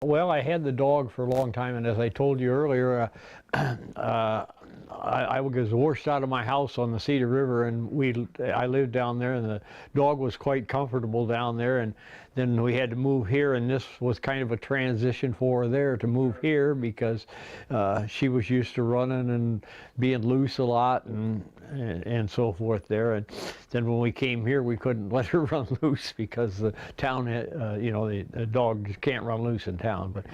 Well, I had the dog for a long time, and as I told you earlier, I was washed out of my house on the Cedar River, and I lived down there, and the dog was quite comfortable down there. And then we had to move here, and this was kind of a transition for her there to move here because she was used to running and being loose a lot and so forth there. And then when we came here, we couldn't let her run loose because the town had, the dog just can't run loose in town. But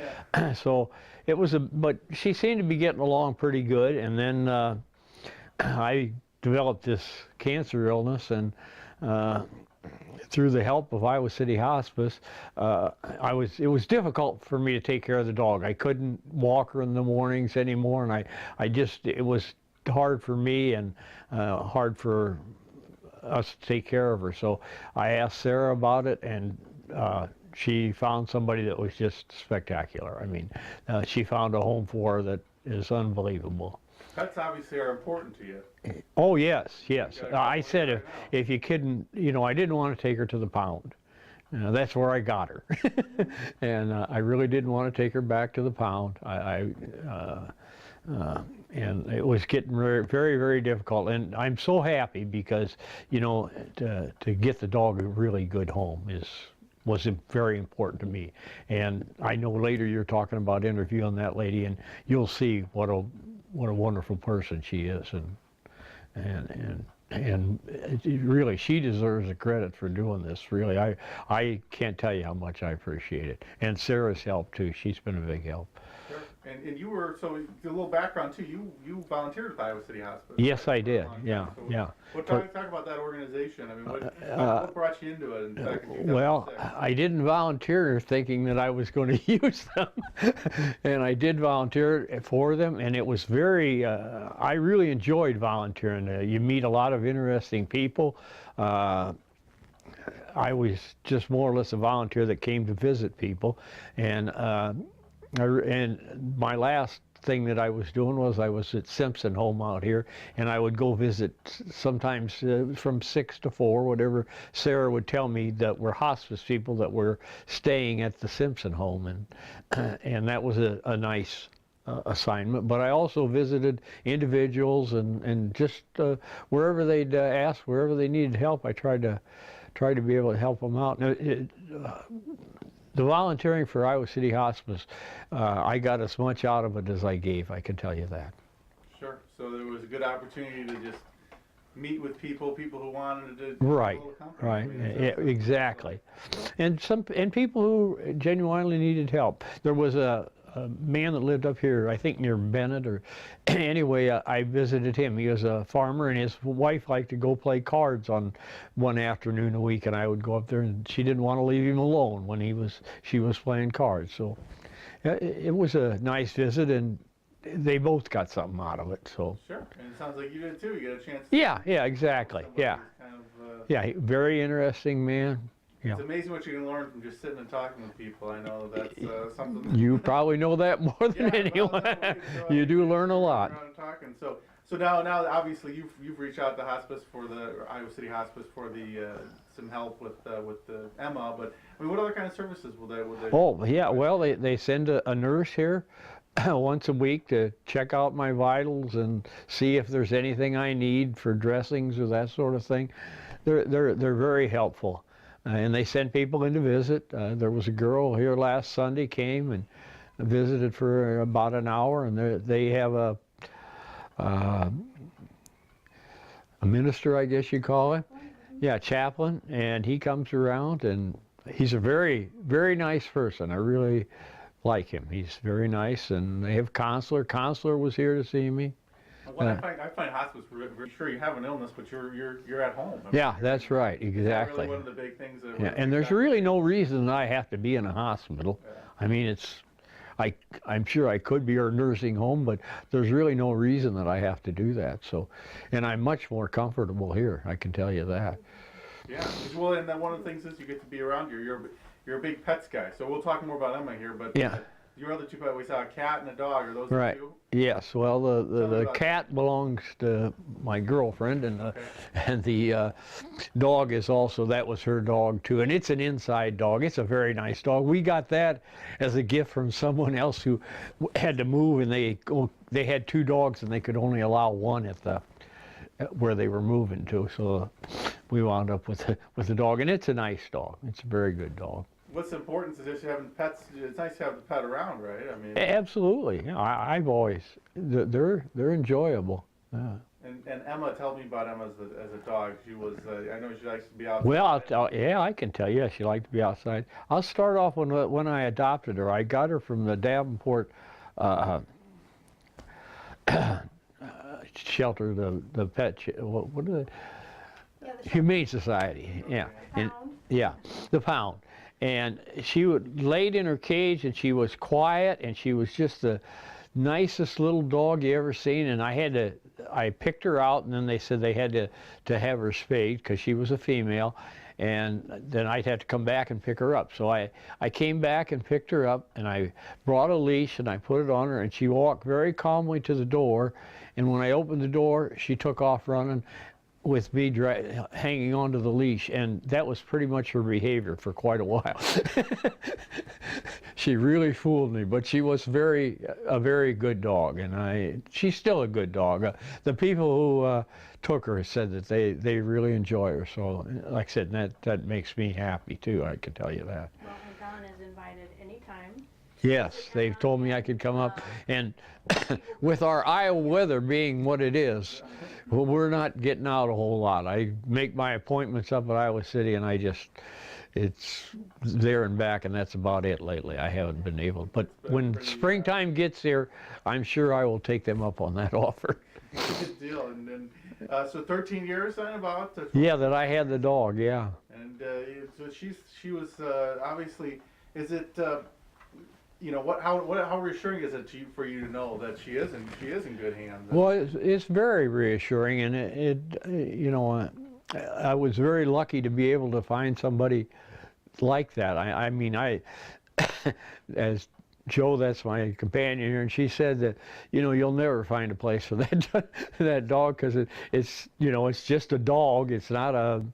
so it was but she seemed to be getting along pretty good. And then I developed this cancer illness, and through the help of Iowa City Hospice, it was difficult for me to take care of the dog. I couldn't walk her in the mornings anymore, and it was hard for me and hard for us to take care of her. So I asked Sarah about it, and she found somebody that was just spectacular. I mean, she found a home for her that is unbelievable. Pets obviously are important to you. Oh, yes, yes. I said if you couldn't, I didn't want to take her to the pound. That's where I got her. And I really didn't want to take her back to the pound. And it was getting very, very, very difficult. And I'm so happy because, to get the dog a really good home was very important to me. And I know later you're talking about interviewing that lady, and you'll see what a wonderful person she is, and really she deserves the credit for doing this. Really, I can't tell you how much I appreciate it, and Sarah's help too. She's been a big help. Sure. And you were, so a little background too, you volunteered with Iowa City Hospice. Yes, I did. Yeah, so yeah. Talk about that organization. I mean, what brought you into it? Back in 2006? Well, I didn't volunteer thinking that I was going to use them, and I did volunteer for them, and it was very. I really enjoyed volunteering. You meet a lot of interesting people. I was just more or less a volunteer that came to visit people, and my last thing that I was doing was I was at Simpson Home out here, and I would go visit sometimes from 6 to 4, whatever Sarah would tell me that were hospice people that were staying at the Simpson Home, and that was a nice assignment. But I also visited individuals and just wherever they'd ask, wherever they needed help, I tried to be able to help them out. Now, the volunteering for Iowa City Hospice, I got as much out of it as I gave, I can tell you that. Sure. So there was a good opportunity to just meet with people who wanted to do right, yeah, exactly. And people who genuinely needed help. There was a man that lived up here, I think near Bennett, or anyway, I visited him. He was a farmer, and his wife liked to go play cards on one afternoon a week, and I would go up there, and she didn't want to leave him alone when she was playing cards. So it was a nice visit, and they both got something out of it. So sure, and it sounds like you did too. You got a chance. Yeah, exactly. Yeah, kind of, yeah, very interesting man. Yeah. It's amazing what you can learn from just sitting and talking with people. I know that's something. You probably know that more than anyone. You do learn a lot. Talking. So now obviously you've reached out to hospice for the Iowa City Hospice for the some help with the Emma. But I mean, what other kind of services will they? Oh yeah, well they send a nurse here once a week to check out my vitals and see if there's anything I need for dressings or that sort of thing. They're very helpful. And they send people in to visit. There was a girl here last Sunday came and visited for about an hour, and they have a minister, I guess you call him. Yeah, chaplain, and he comes around, and he's a very, very nice person. I really like him. He's very nice, and they have counselor. Counselor was here to see me. Well, I find hospice, sure you have an illness, but you're at home. I mean, yeah, that's right, exactly. Really one of the big things. Yeah, and there's really no reason I have to be in a hospital. Yeah. I mean, I'm sure I could be in a nursing home, but there's really no reason that I have to do that. So, and I'm much more comfortable here, I can tell you that. Yeah, well, and then one of the things is you get to be around here. You're a big pets guy, so we'll talk more about Emma here, but yeah. your other two pets, we saw a cat and a dog. Are those Right. the two? Yes. Well, Tell me the about cat belongs to my girlfriend, and Okay. and the dog is also, that was her dog too, and it's an inside dog. It's a very nice dog. We got that as a gift from someone else who had to move, and they had two dogs, and they could only allow one at the where they were moving to. So we wound up with the dog, and it's a nice dog. It's a very good dog. What's the importance of just having pets? It's nice to have the pet around, right? I mean, Absolutely. Yeah, I've always, they're enjoyable. Yeah. and Emma, tell me about Emma as a dog. She was, I know she likes to be outside. Well, yeah, I can tell you, she liked to be outside. I'll start off when I adopted her. I got her from the Davenport shelter, the pet, what are they? Yeah, the Humane Society, yeah. And, Pound. yeah, the Pound. And she laid in her cage, and she was quiet, and she was just the nicest little dog you ever seen. And I picked her out, and then they said they had to have her spayed because she was a female, and then I'd have to come back and pick her up. So I came back and picked her up, and I brought a leash, and I put it on her, and she walked very calmly to the door. And when I opened the door, she took off running with me hanging onto the leash, and that was pretty much her behavior for quite a while. She really fooled me, but she was a very good dog, and she's still a good dog. The people who took her said that they really enjoy her. So, like I said, that makes me happy too. I can tell you that. Well, and Don is invited anytime. Yes, they've told me I could come up, and with our Iowa weather being what it is, well, we're not getting out a whole lot. I make my appointments up at Iowa City, and it's there and back, and that's about it lately. I haven't been able, but when springtime gets here, I'm sure I will take them up on that offer. Good deal. And then, so 13 years then, about? Yeah, that I had the dog, yeah. And so she was obviously. Is it? You know how reassuring is it for you to know that she is in good hands? Well, it's very reassuring, and I was very lucky to be able to find somebody like that. I mean, as Joe, that's my companion here, and she said that, you'll never find a place for that dog, because it's just a dog. It's not a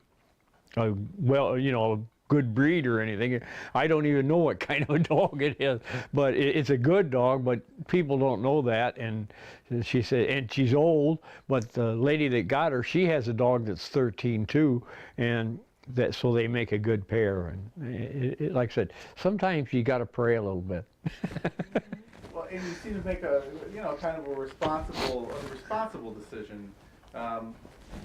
good breed or anything. I don't even know what kind of a dog it is, but it's a good dog, but people don't know that. And she said, and she's old, but the lady that got her, she has a dog that's 13 too, and so they make a good pair. And like I said, sometimes you got to pray a little bit. Well, and you seem to make a kind of a responsible decision.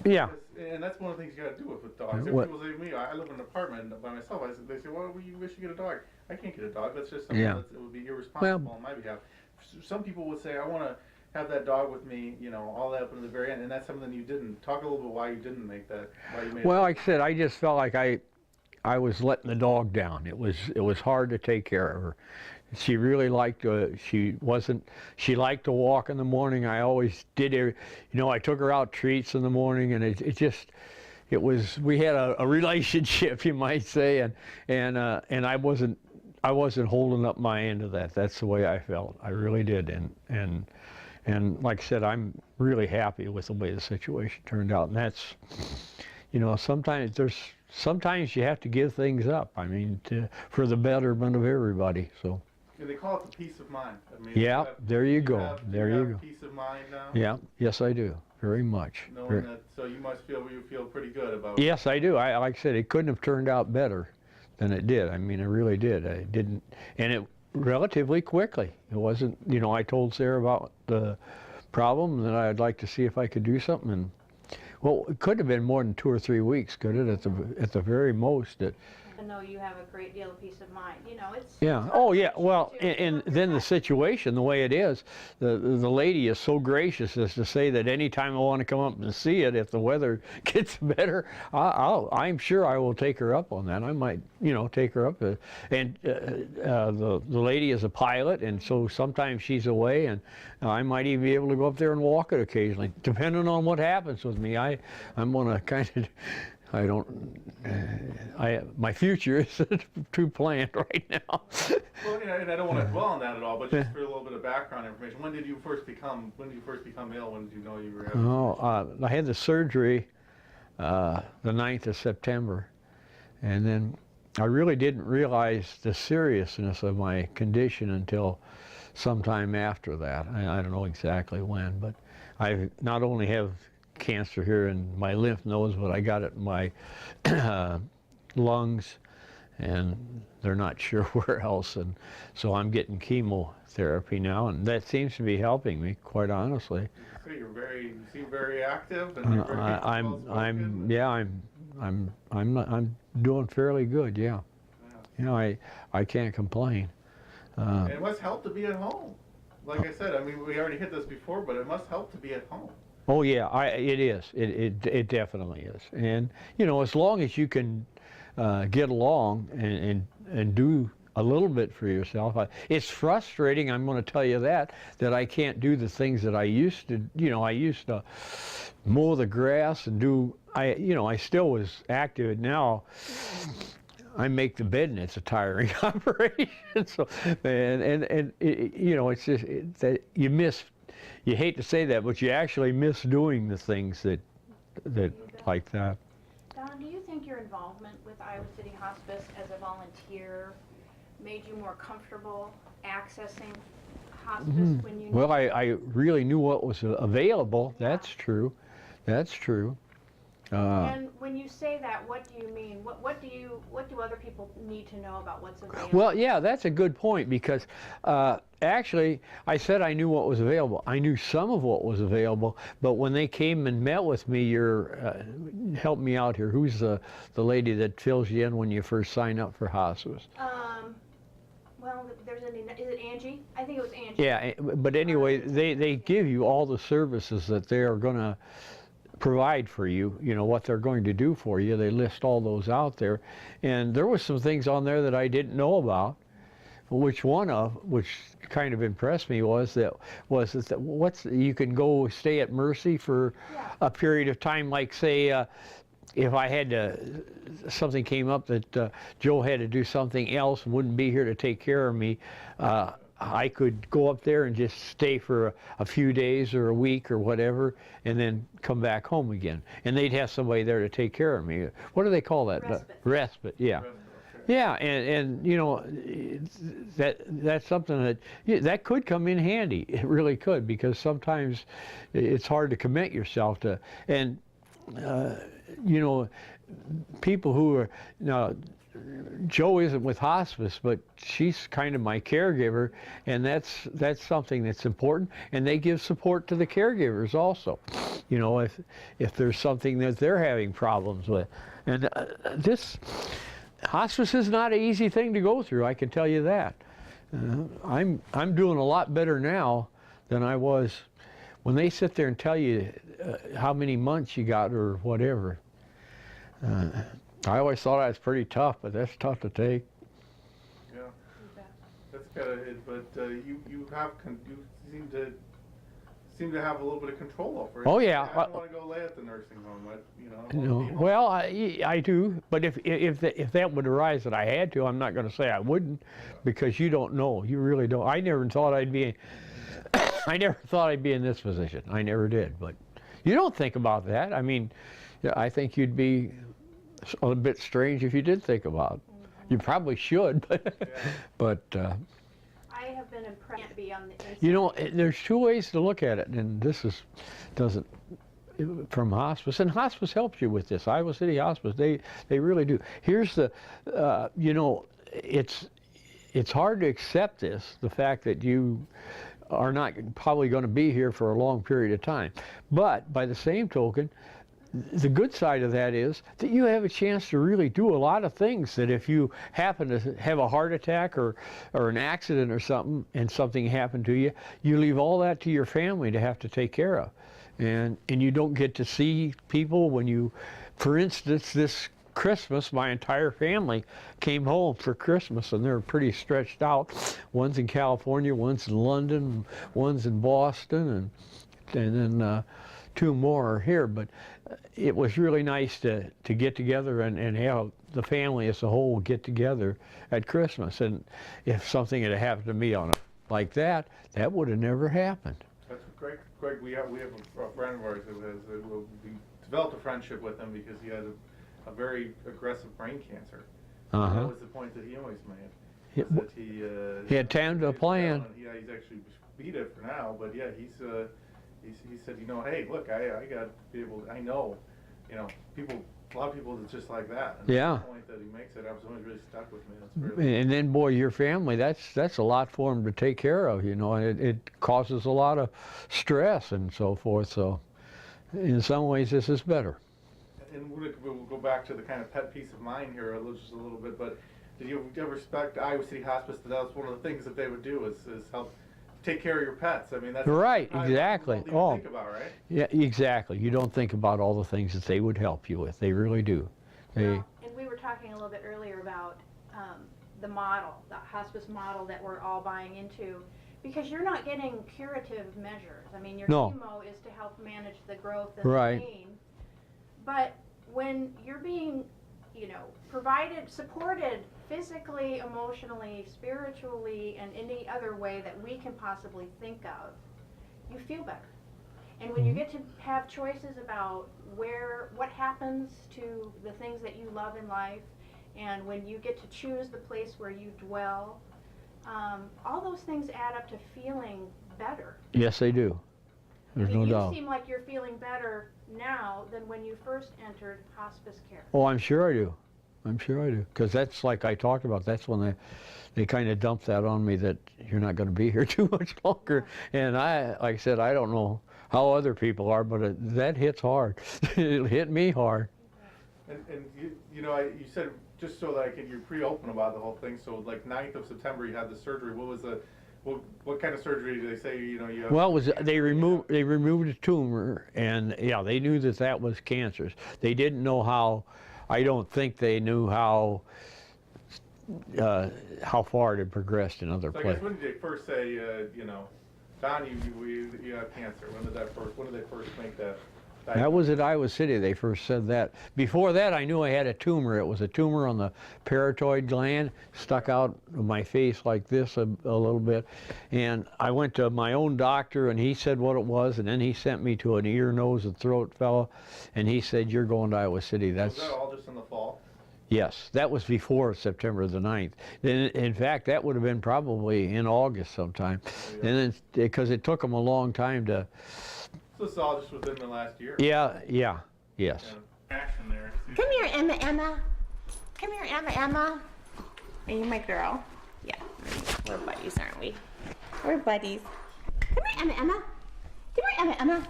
Yeah. And that's one of the things you got to do with dogs. People say to me, I live in an apartment by myself. They say, well, you wish you get a dog. I can't get a dog. That's just something it would be irresponsible on my behalf. Some people would say, I want to have that dog with me, all that up to the very end. And that's something you didn't. Talk a little bit why you didn't make that. Why you made well, like I said, I just felt like I was letting the dog down. It was hard to take care of her. She really liked she liked to walk in the morning. I always did I took her out treats in the morning, and we had a relationship, you might say, and I wasn't holding up my end of that. That's the way I felt. I really did, and like I said, I'm really happy with the way the situation turned out. And that's, sometimes you have to give things up. I mean, for the betterment of everybody. So. And they call it the peace of mind. I mean, Yeah, there you go. There you go. Peace of mind now. Yeah, yes, I do. Very much. Knowing that, so you feel pretty good about. Yes, I do. Like I said, it couldn't have turned out better than it did. I mean, it really did. I didn't, and it relatively quickly. It wasn't. I told Sarah about the problem, and that I'd like to see if I could do something. And well, it couldn't have been more than 2 or 3 weeks, could it? At the very most. Even though you have a great deal of peace of mind, it's. Yeah. Oh, yeah. Well, and then the situation, the way it is, the lady is so gracious as to say that anytime I want to come up and see it, if the weather gets better, I'm sure I will take her up on that. I might, take her up. And the lady is a pilot, and so sometimes she's away, and I might even be able to go up there and walk it occasionally, depending on what happens with me. I'm going to kind of I don't, my future isn't too planned right now. Well, and I don't want to dwell on that at all, but just for a little bit of background information, when did you first become ill? When did you know you were having? Oh, I had the surgery the 9th of September, and then I really didn't realize the seriousness of my condition until sometime after that. I don't know exactly when, but I not only have cancer here in my lymph nodes, but I got it in my lungs, and they're not sure where else, and so I'm getting chemotherapy now, and that seems to be helping me, quite honestly. So you seem very active, and you're very I'm doing fairly good, yeah. You know, I can't complain. And it must help to be at home. Like I said, I mean, we already hit this before, but it must help to be at home. Oh yeah, it is. It definitely is. And you know, as long as you can get along and do a little bit for yourself, it's frustrating. I'm going to tell you that I can't do the things that I used to. You know, I used to mow the grass and do. I still was active. Now I make the bed, and it's a tiring operation. So, and you know, it's just that you miss. You hate to say that, but you actually miss doing the things that like that. Don, do you think your involvement with Iowa City Hospice as a volunteer made you more comfortable accessing hospice when you? Well, I really knew what was available. Yeah. That's true. That's true. And when you say that, what do you mean? What do other people need to know about what's available? Well, yeah, that's a good point, because actually, I said I knew what was available. I knew some of what was available, but when they came and met with me, help me out here. Who's the lady that fills you in when you first sign up for hospice? Well, is it Angie? I think it was Angie. Yeah, but anyway, they give you all the services that they are going to provide for you, you know, what they're going to do for you. They list all those out there, and there was some things on there that I didn't know about, which kind of impressed me was that you can go stay at Mercy for a period of time, like say if I had something came up that Joe had to do something else and wouldn't be here to take care of me, I could go up there and just stay for a few days or a week or whatever, and then come back home again. And they'd have somebody there to take care of me. What do they call that? Respite, yeah. Yeah, and you know, that's something that could come in handy. It really could, because sometimes it's hard to commit yourself to. And you know, people who are now. Joe isn't with hospice, but she's kind of my caregiver, and that's something that's important. And they give support to the caregivers also, you know, if there's something that they're having problems with. And this hospice is not an easy thing to go through, I can tell you that. I'm doing a lot better now than I was when they sit there and tell you how many months you got or whatever. I always thought I was pretty tough, but that's tough to take. Yeah, that's kind of it. But you seem to have a little bit of control over it. Oh yeah. I don't want to go lay at the nursing home. Well, I do, but if that would arise that I had to, I'm not going to say I wouldn't, because you don't know. You really don't. I never thought I'd be in this position. I never did. But you don't think about that. I mean, I think you'd be a bit strange if you did think about it. You probably should, but I have been impressed beyond the inside. You know, there's two ways to look at it, and this doesn't from hospice, and hospice helps you with this. Iowa City Hospice, they really do. Here's the, you know, it's hard to accept the fact that you are not probably going to be here for a long period of time, but by the same token, the good side of that is that you have a chance to really do a lot of things that if you happen to have a heart attack or an accident or something, and something happened to you, you leave all that to your family to have to take care of. And you don't get to see people when you, for instance, this Christmas, my entire family came home for Christmas, and they're pretty stretched out. One's in California, one's in London, one's in Boston, and then 2 more are here, but it was really nice to get together and have the family as a whole get together at Christmas. And if something had happened to me on it like that, that would have never happened. That's Greg. We have a friend of ours who has we developed a friendship with him because he had a very aggressive brain cancer. Uh-huh. That was the point that he always made. That he had time to plan. Yeah, he's actually beat it for now, but yeah, he said, you know, hey, look, I got to be able. I know, you know, a lot of people that's just like that. And yeah. The point that he makes it, I was always really stuck with me. That's really and then, boy, your family, that's a lot for them to take care of, you know, and it causes a lot of stress and so forth. So in some ways, this is better. And we'll go back to the kind of pet peace of mind here just a little bit, but did you ever respect Iowa City Hospice? That was one of the things that they would do is help take care of your pets. I mean, that's right, exactly. Oh, think about, right? Yeah, exactly. You don't think about all the things that they would help you with. They really do. And we were talking a little bit earlier about the model, the hospice model that we're all buying into, because you're not getting curative measures. I mean, your chemo is to help manage the growth and the pain, but when you're being, you know, provided, supported physically, emotionally, spiritually, and any other way that we can possibly think of, you feel better. And when you get to have choices about what happens to the things that you love in life, and when you get to choose the place where you dwell, all those things add up to feeling better. Yes, they do. There's no doubt. You seem like you're feeling better now than when you first entered hospice care. Oh, I'm sure I do. I'm sure I do. Because that's like I talked about, that's when they kind of dumped that on me that you're not going to be here too much longer. And like I said, I don't know how other people are, but that hits hard. It hit me hard. And you know, you said, just so that you're pretty open about the whole thing, so like 9th of September you had the surgery. What was what kind of surgery did they say, you know, you have? Well, they removed a tumor, and yeah, they knew that was cancerous. They didn't know how, I don't think they knew how far it had progressed in other places. I guess when did they first say, you know, Don, you have cancer? When did they first make that? That was at Iowa City, they first said that. Before that, I knew I had a tumor. It was a tumor on the parotid gland, stuck out of my face like this a little bit. And I went to my own doctor, and he said what it was, and then he sent me to an ear, nose, and throat fellow, and he said, you're going to Iowa City. Was that all just in the fall? Yes, that was before September the 9th. In fact, that would have been probably in August sometime. Yeah. And then, because it took them a long time to... So it's all just within the last year? Yes. Action there. Come here, Emma. Come here, Emma. Are you my girl? Yeah. We're buddies, aren't we? We're buddies. Come here, Emma. Come here, Emma.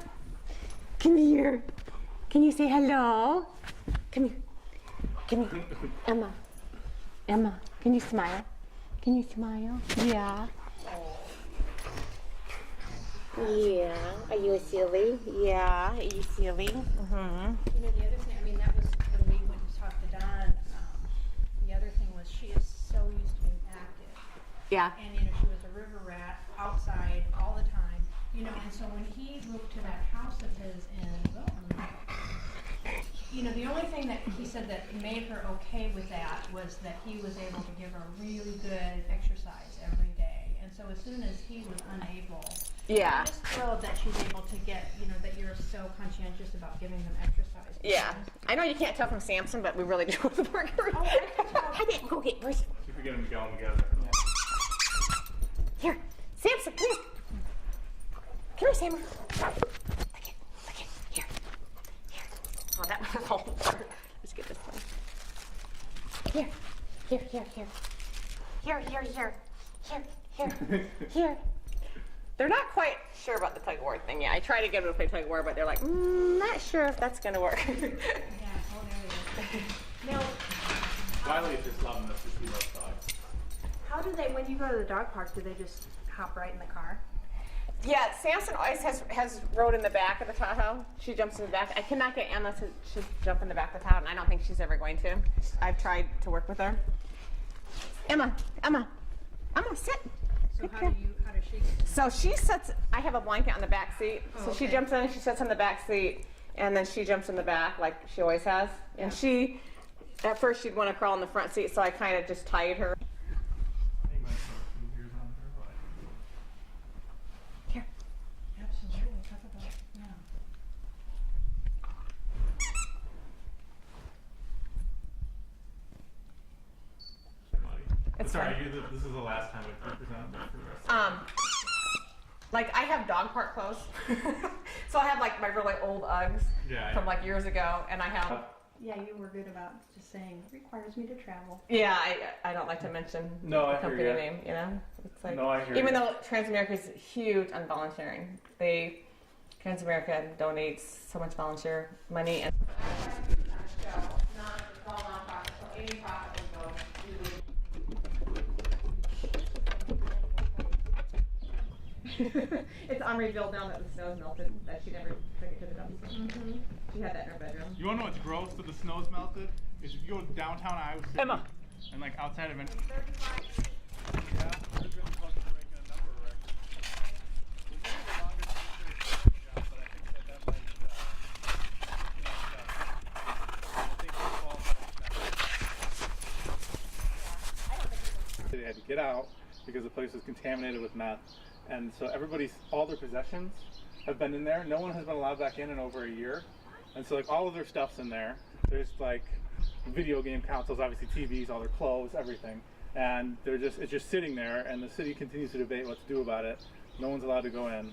Come here. Can you say hello? Come here. Come here. Emma, can you smile? Can you smile? Yeah. Yeah. Are you silly? Yeah. Are you silly? Mm-hmm. You know, the other thing, I mean, that was when we went to talk to Don. The other thing was she is so used to being active. Yeah. And, you know, she was a river rat outside all the time. You know, and so when he moved to that house of his in Wilton, you know, the only thing that he said that made her okay with that was that he was able to give her really good exercise every day. And so as soon as he was unable... Yeah. I'm just thrilled that she's able to get, you know, that you're so conscientious about giving them exercise. Yeah. I know you can't tell from Samson, but we really do with the burger. Oh, I can tell. I didn't go get first. See if we get them going together. Here, Samson, come here. Come here, Samson. Look at, here. Oh, that was all. Let's get this one. Here. They're not quite sure about the tug of war thing yet. I try to get them to play tug of war, but they're like, not sure if that's going to work. Yeah, oh, there it is. Now, Wiley is just loving us to see those dogs. how do they, when you go to the dog park, do they just hop right in the car? Yeah, Samson always has rode in the back of the Tahoe. She jumps in the back. I cannot get Emma to jump in the back of the Tahoe, and I don't think she's ever going to. I've tried to work with her. Emma, sit. So how does she get So she sits, I have a blanket on the back seat. So she jumps in, she sits on the back seat, and then she jumps in the back like she always has. And she, at first she'd want to crawl in the front seat, so I kind of just tied her. Here. Absolutely. Talk about, yeah. It's Sorry, fine. this is the last time we present for the rest Like I have dog park clothes. So I have like my really old Uggs from like years ago, and I have. Yeah, you were good about just saying, requires me to travel. Yeah, I don't like to mention the company name, you know? It's like, even though Transamerica is huge on volunteering, Transamerica donates so much volunteer money. And it's unrevealed now that the snow's melted, that she never took it to the dumpster. She had that in her bedroom. You wanna know what's gross that the snow's melted? Is if you go downtown Iowa City and like outside of they had to get out because the place was contaminated with meth, and so all their possessions have been in there. No one has been allowed back in over a year, and so like all of their stuff's in there. There's like video game consoles, obviously TVs, all their clothes, everything, and it's just sitting there. And the city continues to debate what to do about it. No one's allowed to go in.